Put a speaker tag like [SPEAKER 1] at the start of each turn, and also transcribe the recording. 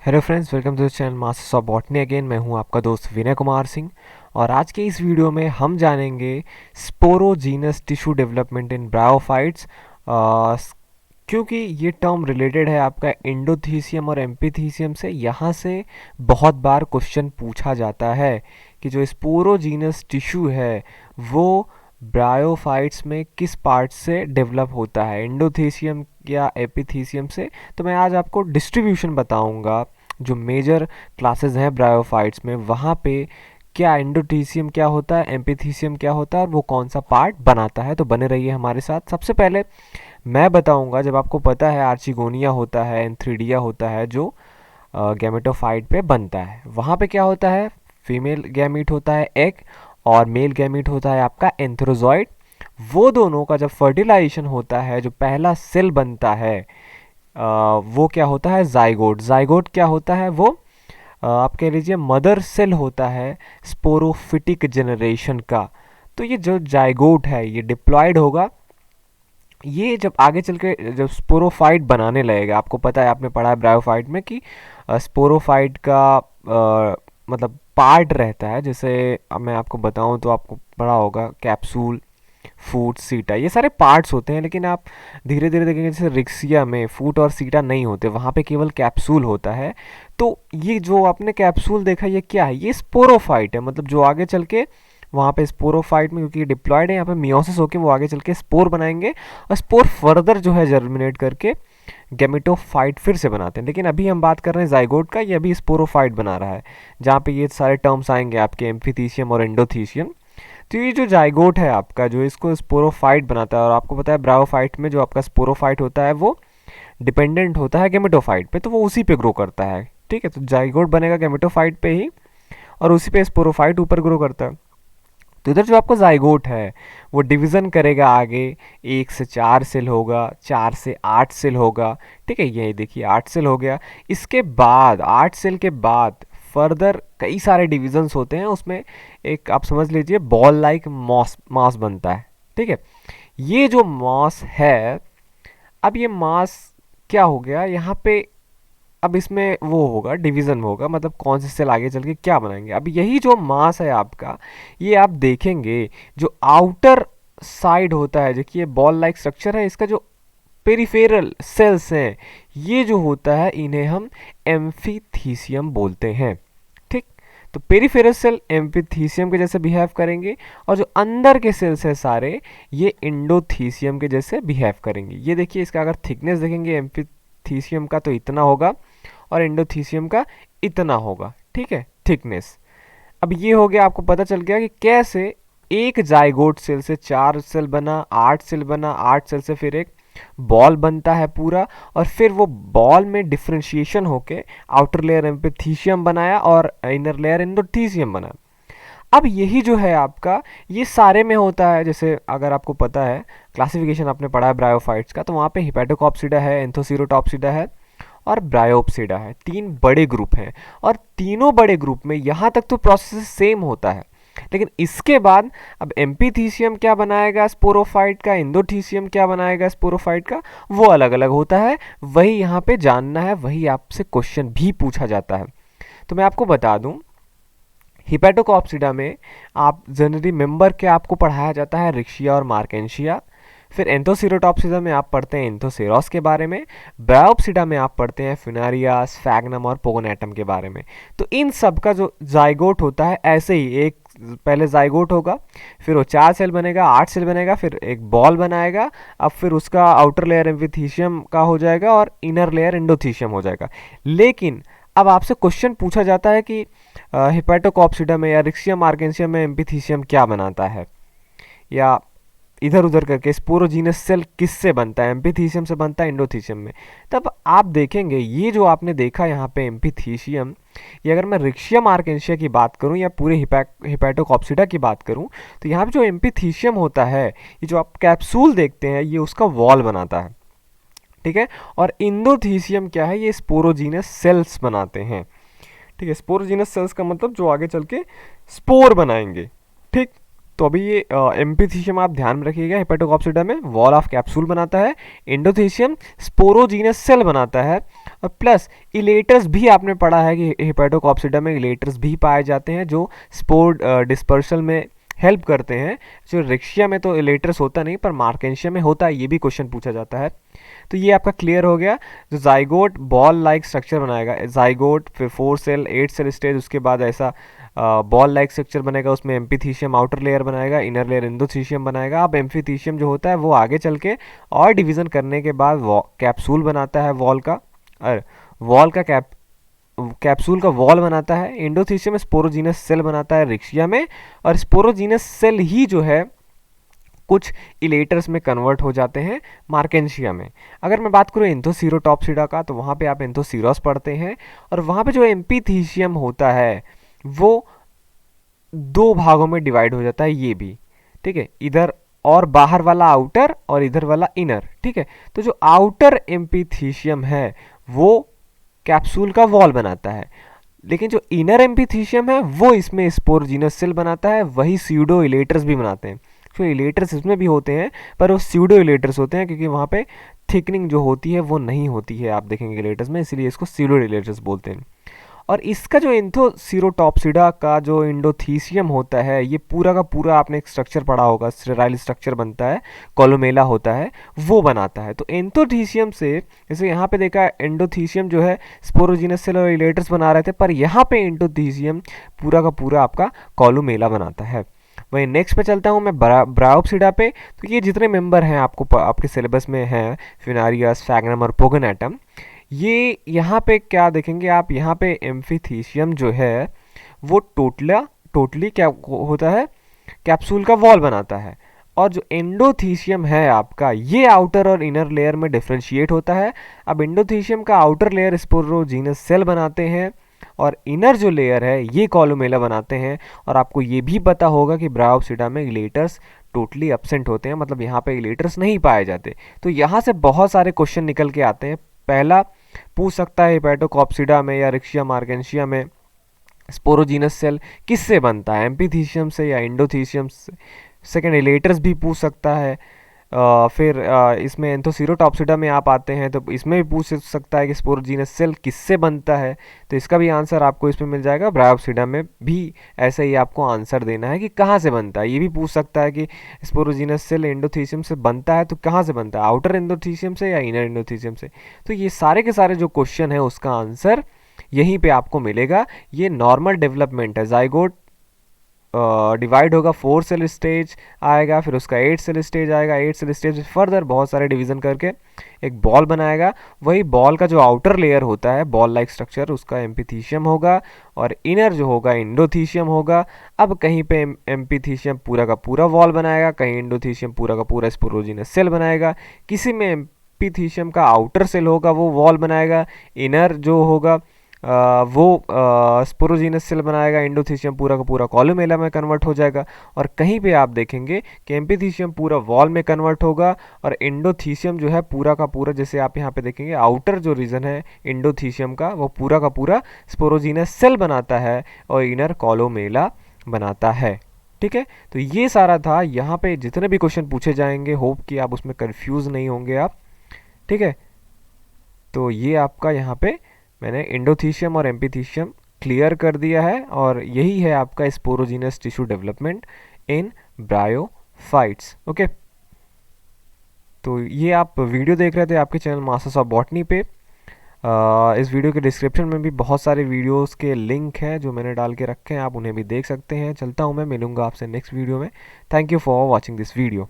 [SPEAKER 1] Hello friends, welcome to the channel masters of botany again. मैं हूं आपका दोस्त विनय कुमार सिंह और आज के इस वीडियो में हम जानेंगे sporogenous tissue development in bryophytes. क्योंकि ये टर्म रिलेटेड है आपका एंडोथीसियम और एम्पीथीसियम से। यहाँ से बहुत बार क्वेश्चन पूछा जाता है कि जो स्पोरोजीनस टिश्यू है वो ब्रायोफाइट्स में किस पार्ट से डेवलप होता है, एंडोथीसियम या एपिथीसियम से। तो मैं आज आपको डिस्ट्रीब्यूशन बताऊंगा जो मेजर क्लासेस हैं ब्रायोफाइट्स में, वहाँ पे क्या एंडोथीसियम क्या होता है, एम्पीथीसियम क्या होता है और वो कौन सा पार्ट बनाता है। तो बने रहिए हमारे साथ। सबसे पहले मैं बताऊंगा, जब आपको पता है आर्चिगोनिया होता है, एंथ्रीडिया होता है जो गैमेटोफाइट पे बनता है, वहाँ पे क्या होता है, फीमेल गैमीट होता है एग और मेल गैमीट होता है आपका एंथ्रोजॉइड। वो दोनों का जब फर्टिलाइजेशन होता है, जो पहला सेल बनता है वो क्या होता है, जाइगोट। जाइगोट क्या होता है, वो आप कह लीजिए मदर सेल होता है स्पोरोफिटिक जनरेशन का। तो ये जो जाइगोट है ये डिप्लॉयड होगा। ये जब आगे चल के जब स्पोरोफाइट बनाने लगेगा, आपको पता है, आपने पढ़ा है ब्रायोफाइट में कि स्पोरोफाइट का मतलब पार्ट रहता है। जैसे अब मैं आपको बताऊं तो आपको पढ़ा होगा कैप्सूल, फूट, सीटा, ये सारे पार्ट्स होते हैं। लेकिन आप धीरे धीरे देखेंगे जैसे रिक्सिया में फूट और सीटा नहीं होते, वहाँ पे केवल कैप्सूल होता है। तो ये जो आपने कैप्सूल देखा ये क्या है, ये स्पोरोफाइट है। मतलब जो आगे चल के वहाँ पे स्पोरोफाइट में, क्योंकि डिप्लॉयड है, यहाँ पे मियोसिस होकर वो आगे चल के स्पोर बनाएंगे और स्पोर फर्दर जो है जर्मिनेट करके गैमेटोफाइट फिर से बनाते हैं। लेकिन अभी हम बात कर रहे हैं जाइगोट का, ये अभी स्पोरोफाइट बना रहा है, जहाँ पे ये सारे टर्म्स आएंगे आपके एम्फीथीसियम और एंडोथीसियम। तो ये जो जाइगोट है आपका, जो इसको स्पोरोफाइट बनाता है, और आपको पता है ब्रायोफाइट में जो आपका स्पोरोफाइट होता है वो डिपेंडेंट होता है गैमेटोफाइट पे, तो वो उसी पे ग्रो करता है। ठीक है, तो जाइगोट बनेगा गैमेटोफाइट पे ही और उसी पे स्पोरोफाइट ऊपर ग्रो करता है। तो इधर जो आपका जाइगोट है वो डिवीज़न करेगा आगे, 1 से 4 सेल होगा, 4 से 8 सेल होगा। ठीक है, ये देखिए 8 सेल हो गया। इसके बाद 8 सेल के बाद फर्दर कई सारे डिविजन्स होते हैं, उसमें एक आप समझ लीजिए बॉल लाइक मॉस मास बनता है। ठीक है, ये जो मास है, अब ये मास क्या हो गया यहाँ पे, अब इसमें वो होगा डिवीज़न होगा, मतलब कौन से सेल आगे चल के क्या बनाएंगे। अब यही जो मास है आपका, ये आप देखेंगे जो आउटर साइड होता है, देखिए बॉल लाइक स्ट्रक्चर है, इसका जो पेरिफेरल सेल्स हैं, ये जो होता है इन्हें हम एम्फीथीसियम बोलते हैं। ठीक, तो पेरिफेरल सेल एम्फीथीसियम के जैसे बिहेव करेंगे और जो अंदर के सेल्स हैं सारे, ये एंडोथीसियम के जैसे बिहेव करेंगे। ये देखिए, इसका अगर थिकनेस देखेंगे एम्फीथीसियम का तो इतना होगा और एंडोथीसियम का इतना होगा। ठीक है, थिकनेस। अब ये हो गया, आपको पता चल गया कि कैसे एक जाइगोट सेल से 4 सेल बना, 8 सेल बना, 8 सेल से फिर एक बॉल बनता है पूरा, और फिर वो बॉल में डिफ्रेंशिएशन होके आउटर लेयर एम्फीथीसियम बनाया और इनर लेयर एंडोथीसियम बना। अब यही जो है आपका, ये सारे में होता है। जैसे अगर आपको पता है क्लासिफिकेशन आपने पढ़ा है ब्रायोफाइट्स का, तो वहाँ पे हिपैटोकॉप्सिडा है, एंथोसीरोटॉप्सिडा है और ब्रायोप्सिडा है। 3 बड़े ग्रुप हैं और तीनों बड़े ग्रुप में यहाँ तक तो प्रोसेस सेम होता है। लेकिन इसके बाद अब एम्पीथीसियम क्या बनाएगा स्पोरोफाइट का, एंडोथीसियम क्या बनाएगा स्पोरोफाइट का, वो अलग अलग होता है। वही यहाँ पे जानना है, वही आपसे क्वेश्चन भी पूछा जाता है। तो मैं आपको बता दूं, हिपैटोकॉप्सिडा में आप जनरली मेंबर के आपको पढ़ाया जाता है रिक्शिया और मार्केंशिया। फिर एंथोसीरोटॉप्सिडा में आप पढ़ते हैं एंथोसेरोस के बारे में। ब्रायोप्सिडा में आप पढ़ते हैं फिनारिया, स्फैग्नम और पोगोनेटम के बारे में। तो इन सब का जो जाइगोट होता है, ऐसे ही एक पहले जाइगोट होगा, फिर वो 4 सेल बनेगा, 8 सेल बनेगा, फिर एक बॉल बनाएगा। अब फिर उसका आउटर लेयर एम्फीथीसियम का हो जाएगा और इनर लेयर एंडोथीसियम हो जाएगा। लेकिन अब आपसे क्वेश्चन पूछा जाता है कि हिपैटोकॉप्सिडा में या रिक्शिया मार्केंशिया में एम्पीथीसियम क्या बनाता है, या इधर उधर करके स्पोरोजीनस सेल किससे बनता है, एम्पीथीसियम से बनता है एंडोथीसियम में। तब आप देखेंगे ये जो आपने देखा यहाँ पे एम्पीथीसियम, ये अगर मैं रिक्शिया मार्केंशिया की बात करूँ या पूरे हिपैटोकॉप्सिडा की बात करूँ, तो यहाँ पे जो एम्पीथीसियम होता है, ये जो आप कैप्सूल देखते हैं, ये उसका वॉल बनाता है। ठीक है, और एंडोथीसियम क्या है, ये स्पोरोजीनस सेल्स बनाते हैं। ठीक है, स्पोरोजीनस सेल्स का मतलब जो आगे चल के स्पोर बनाएंगे। ठीक, तो अभी ये एम्पीथीसियम आप ध्यान में रखिएगा, हिपैटोकॉप्सिडा में वॉल ऑफ कैप्सूल बनाता है, एंडोथीसियम स्पोरोजीनस सेल बनाता है और प्लस इलेटर्स भी आपने पढ़ा है कि हेपेटोकॉप्सिडा में इलेटर्स भी पाए जाते हैं जो स्पोर डिस्पर्सल में हेल्प करते हैं। जो रिक्शिया में तो इलेटर्स होता नहीं, पर मार्केंशिया में होता है, ये भी क्वेश्चन पूछा जाता है। तो ये आपका क्लियर हो गया। जो जाइगोट बॉल लाइक स्ट्रक्चर बनाएगा, जाइगोट फिर 4 सेल 8 सेल स्टेज, उसके बाद ऐसा बॉल लाइक स्ट्रक्चर बनेगा, उसमें एम्फीथीशियम आउटर लेयर बनाएगा, इनर लेयर एंडोथीशियम बनाएगा। अब एम्फीथीशियम जो होता है वो आगे चल के और डिवीजन करने के बाद कैप्सूल बनाता है वॉल का, और वॉल का कैप्सूल का वॉल बनाता है। एंडोथीशियम स्पोरोजीनस सेल बनाता है रिक्शिया में, और स्पोरोजीनस सेल ही जो है कुछ इलेटर्स में कन्वर्ट हो जाते हैं मार्केंशिया में। अगर मैं बात करूँ एंथोसीरोटॉप्सिडा का, तो वहाँ पे आप एंथोसीरोस पढ़ते हैं, और वहाँ पे जो एम्पीथीशियम होता है वो 2 भागों में डिवाइड हो जाता है, ये भी ठीक है, इधर और बाहर वाला आउटर और इधर वाला इनर, ठीक है। तो जो आउटर एम्पीथीशियम है वो कैप्सूल का वॉल बनाता है, लेकिन जो इनर एम्पीथीशियम है वो इसमें स्पोरोजीनस सेल बनाता है, वही स्यूडो इलेटर्स भी बनाते हैं। तो इलेटर्स इसमें भी होते हैं, पर वो स्यूडो इलेटर्स होते हैं, क्योंकि वहाँ पे थिकनिंग जो होती है वो नहीं होती है, आप देखेंगे इलेटर्स में, इसलिए इसको स्यूडो इलेटर्स बोलते हैं। और इसका जो एंथोसीरोटॉप्सिडा का जो एंडोथीसियम होता है, ये पूरा का पूरा आपने एक स्ट्रक्चर पढ़ा होगा, स्टेराइल स्ट्रक्चर बनता है, कोलोमेला होता है, वो बनाता है। तो एंथोथीसियम से, जैसे यहाँ पे देखा एंडोथीसियम जो है स्पोरोजीनस सेल और इलेटर्स बना रहे थे, पर यहाँ पे एंडोथीसियम पूरा का पूरा आपका कोलोमेला बनाता है। वहीं नेक्स्ट पे चलता हूँ मैं ब्रायोप्सिडा पे। तो ये जितने मेंबर हैं आपको आपके सिलेबस में हैं, फिनारिया, स्फैग्नम और पोगोनेटम, ये यहाँ पे क्या देखेंगे आप, यहाँ पे एम्फीथीशियम जो है वो टोटली क्या होता है, कैप्सूल का वॉल बनाता है। और जो एंडोथीशियम है आपका, ये आउटर और इनर लेयर में डिफ्रेंशिएट होता है। अब एंडोथीशियम का आउटर लेयर स्पोरोजीनस सेल बनाते हैं, और इनर जो लेयर है ये कॉलोमेला बनाते हैं। और आपको ये भी पता होगा कि ब्रायोप्सिडा में इलेटर्स टोटली एब्सेंट होते हैं, मतलब यहाँ पे इलेटर्स नहीं पाए जाते। तो यहाँ से बहुत सारे क्वेश्चन निकल के आते हैं। पहला पूछ सकता है हेपेटोकॉप्सिडा में या रिक्शिया मार्केंशिया में स्पोरोजीनस सेल किससे बनता है, एम्पीथीशियम से या एंडोथीशियम से। सेकेंड इलेटर्स भी पूछ सकता है। फिर इसमें एंथोसीरोटॉप्सिडा में आप आते हैं तो इसमें भी पूछ सकता है कि स्पोरोजीनस सेल किससे बनता है, तो इसका भी आंसर आपको इसमें मिल जाएगा। ब्रायोप्सिडा में भी ऐसा ही आपको आंसर देना है कि कहाँ से बनता है। ये भी पूछ सकता है कि स्पोरोजीनस सेल एंडोथीशियम से बनता है तो कहाँ से बनता है, आउटर एंडोथीशियम से या इनर एंडोथीशियम से। तो ये सारे के सारे जो क्वेश्चन है उसका आंसर यहीं पे आपको मिलेगा। ये नॉर्मल डेवलपमेंट है, जाइगोट डिवाइड होगा, 4 सेल स्टेज आएगा, फिर उसका 8 सेल स्टेज आएगा, 8 सेल स्टेज से फर्दर बहुत सारे डिवीजन करके एक बॉल बनाएगा। वही बॉल का जो आउटर लेयर होता है, बॉल लाइक स्ट्रक्चर, उसका एम्पीथीशियम होगा, और इनर जो होगा एंडोथीशियम होगा। अब कहीं पे एम्पीथीशियम पूरा का पूरा वॉल बनाएगा, कहीं एंडोथीशियम पूरा का पूरा स्पोरोजीनस सेल बनाएगा, किसी में एम्पीथीशियम का आउटर सेल होगा वो वॉल बनाएगा, इनर जो होगा वो स्पोरोजीनस सेल बनाएगा, एंडोथीशियम पूरा का पूरा कॉलोमेला में कन्वर्ट हो जाएगा। और कहीं पे आप देखेंगे कि एम्पीथीशियम पूरा वॉल में कन्वर्ट होगा, और एंडोथीशियम जो है पूरा का पूरा, जैसे आप यहाँ पे देखेंगे आउटर जो रीजन है एंडोथीशियम का वो पूरा का पूरा स्पोरोजीनस सेल बनाता है और इनर कॉलोमेला बनाता है। ठीक है, तो ये सारा था। यहाँ पे जितने भी क्वेश्चन पूछे जाएंगे, होप कि आप उसमें कंफ्यूज नहीं होंगे आप। ठीक है, तो ये आपका यहाँ पे मैंने एंडोथीशियम और एम्पीथीशियम क्लियर कर दिया है, और यही है आपका sporogenous tissue development in bryophytes. Okay, तो ये आप वीडियो देख रहे थे आपके चैनल मास्टर्स ऑफ बॉटनी पे। इस वीडियो के डिस्क्रिप्शन में भी बहुत सारे वीडियोस के लिंक हैं जो मैंने डाल के रखे हैं, आप उन्हें भी देख सकते हैं। चलता हूँ मैं, मिलूंगा आपसे नेक्स्ट वीडियो में। Thank you for watching this video.